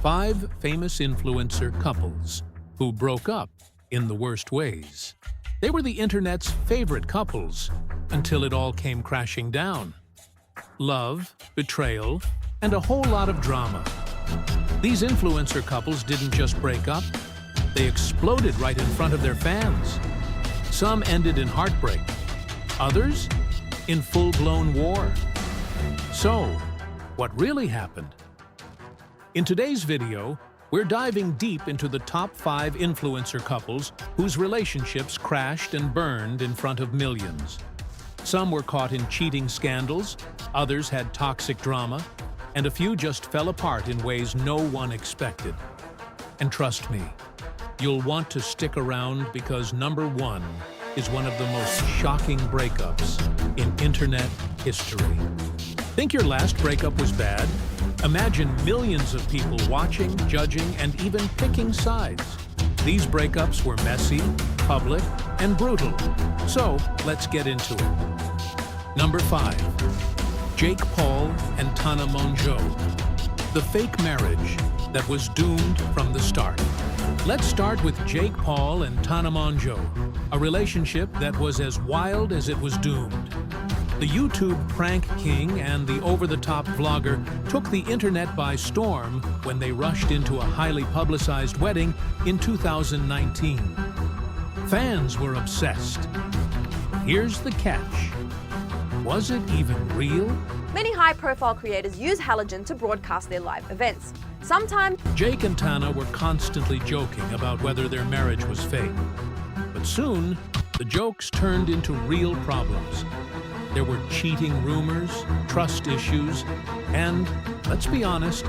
5 famous influencer couples who broke up in the worst ways. They were the internet's favorite couples until it all came crashing down. Love, betrayal, and a whole lot of drama. These influencer couples didn't just break up, they exploded right in front of their fans. Some ended in heartbreak, others in full-blown war. So, what really happened? In today's video, we're diving deep into the top 5 influencer couples whose relationships crashed and burned in front of millions. Some were caught in cheating scandals, others had toxic drama, and a few just fell apart in ways no one expected. And trust me, you'll want to stick around because number 1 is one of the most shocking breakups in internet history. Think your last breakup was bad? Imagine millions of people watching, judging, and even picking sides. These breakups were messy, public, and brutal. So, let's get into it. Number 5. Jake Paul and Tana Mongeau. The fake marriage that was doomed from the start. Let's start with Jake Paul and Tana Mongeau, a relationship that was as wild as it was doomed. The YouTube prank king and the over-the-top vlogger took the internet by storm when they rushed into a highly publicized wedding in 2019. Fans were obsessed. Here's the catch. Was it even real? Many high-profile creators use halogen to broadcast their live events. Sometimes Jake and Tana were constantly joking about whether their marriage was fake. But soon, the jokes turned into real problems. There were cheating rumors, trust issues, and, let's be honest,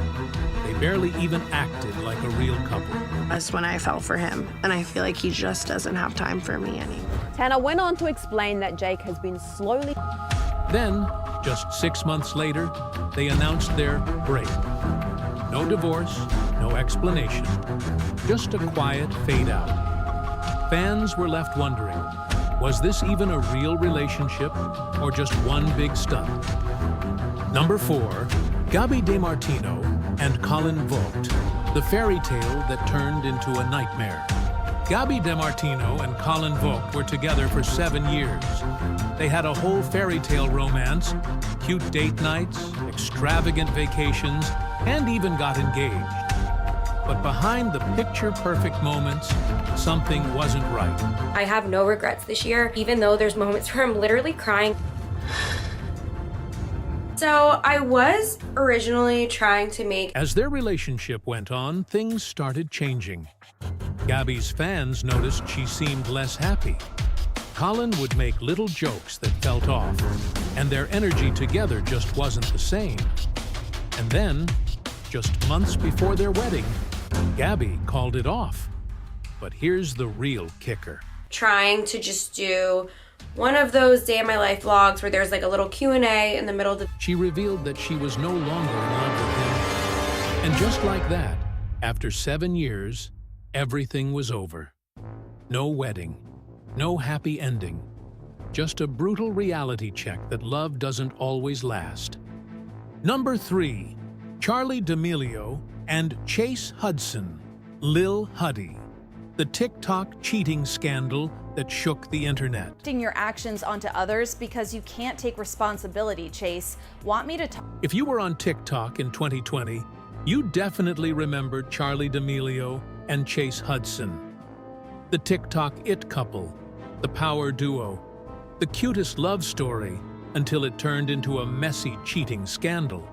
they barely even acted like a real couple. That's when I fell for him, and I feel like he just doesn't have time for me anymore. Tana went on to explain that Jake has been slowly... Then, just 6 months later, they announced their break. No divorce, no explanation, just a quiet fade out. Fans were left wondering, was this even a real relationship or just one big stunt? Number 4, Gabi DeMartino and Colin Vogt, the fairy tale that turned into a nightmare. Gabi DeMartino and Colin Vogt were together for 7 years. They had a whole fairy tale romance, cute date nights, extravagant vacations, and even got engaged. But behind the picture-perfect moments, something wasn't right. I have no regrets this year, even though there's moments where I'm literally crying. So I was originally trying to make... As their relationship went on, things started changing. Gabi's fans noticed she seemed less happy. Colin would make little jokes that felt off, and their energy together just wasn't the same. And then, just months before their wedding, Gabi called it off. But here's the real kicker. Trying to just do one of those day in my life vlogs where there's like a little Q&A in the middle of the... She revealed that she was no longer in love with him. And just like that, after 7 years, everything was over. No wedding, no happy ending. Just a brutal reality check that love doesn't always last. Number 3, Charli D'Amelio and Chase Hudson, Lil Huddy, the TikTok cheating scandal that shook the internet. Your actions onto others because you can't take responsibility, Chase. Want me to talk? If you were on TikTok in 2020, you definitely remembered Charli D'Amelio and Chase Hudson. The TikTok it couple, the power duo, the cutest love story until it turned into a messy cheating scandal.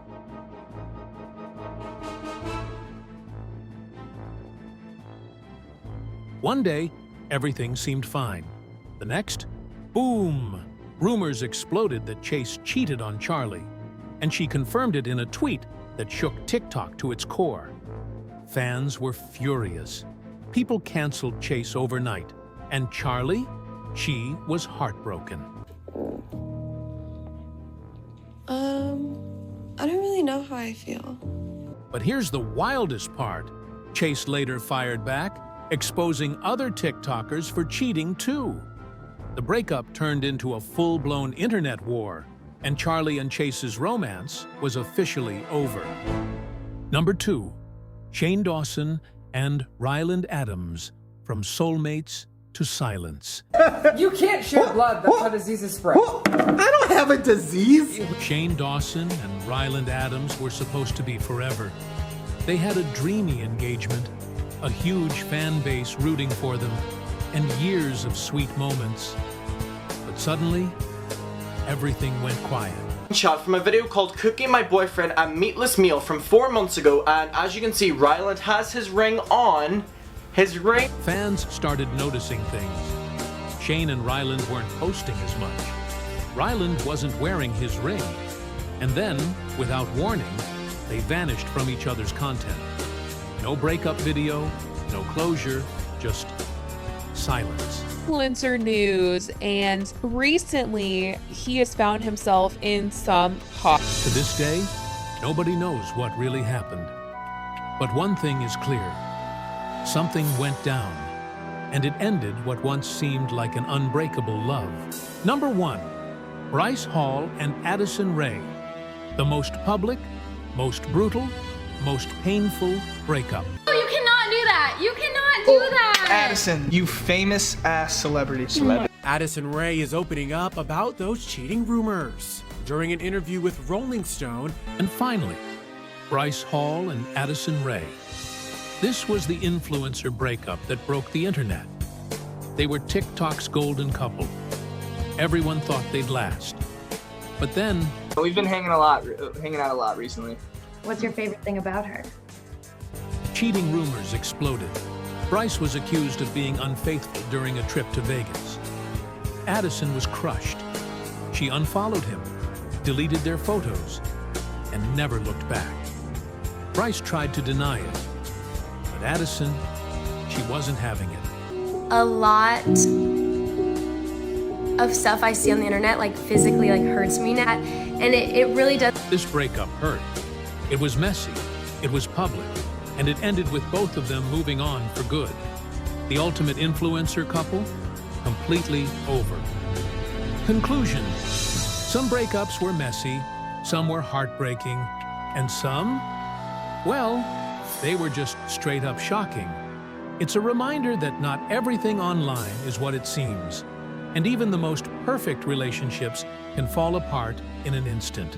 One day, everything seemed fine. The next, boom! Rumors exploded that Chase cheated on Charli, and she confirmed it in a tweet that shook TikTok to its core. Fans were furious. People canceled Chase overnight, and Charli, she was heartbroken. I don't really know how I feel. But here's the wildest part. Chase later fired back, exposing other TikTokers for cheating too. The breakup turned into a full-blown internet war, and Charli and Chase's romance was officially over. Number 2. Shane Dawson and Ryland Adams, from soulmates to silence. You can't share blood, that's how diseases spread. I don't have a disease. Shane Dawson and Ryland Adams were supposed to be forever. They had a dreamy engagement, a huge fan base rooting for them, and years of sweet moments. But suddenly, everything went quiet. Shot from a video called Cooking My Boyfriend a Meatless Meal from 4 months ago, and as you can see, Ryland has his ring on. His ring. Fans started noticing things. Shane and Ryland weren't posting as much. Ryland wasn't wearing his ring. And then, without warning, they vanished from each other's content. No breakup video, no closure, just silence. Influencer news, and recently he has found himself in some hot. To this day, nobody knows what really happened. But one thing is clear. Something went down, and it ended what once seemed like an unbreakable love. Number 1, Bryce Hall and Addison Rae. The most public, most brutal, most painful breakup. Oh, you cannot do that! You cannot do that! Addison, you famous ass celebrity. Addison Rae is opening up about those cheating rumors during an interview with Rolling Stone. And finally, Bryce Hall and Addison Rae. This was the influencer breakup that broke the internet. They were TikTok's golden couple. Everyone thought they'd last. But then... We've been hanging out a lot recently. What's your favorite thing about her? cheating rumors exploded. Bryce was accused of being unfaithful during a trip to Vegas. Addison was crushed. She unfollowed him, deleted their photos, and never looked back. Bryce tried to deny it, but Addison, she wasn't having it. A lot of stuff I see on the internet physically hurts me now, and it really does. This breakup hurt. It was messy, it was public, and it ended with both of them moving on for good. The ultimate influencer couple, completely over. Conclusion: some breakups were messy, some were heartbreaking, and some, well, they were just straight up shocking. It's a reminder that not everything online is what it seems, and even the most perfect relationships can fall apart in an instant.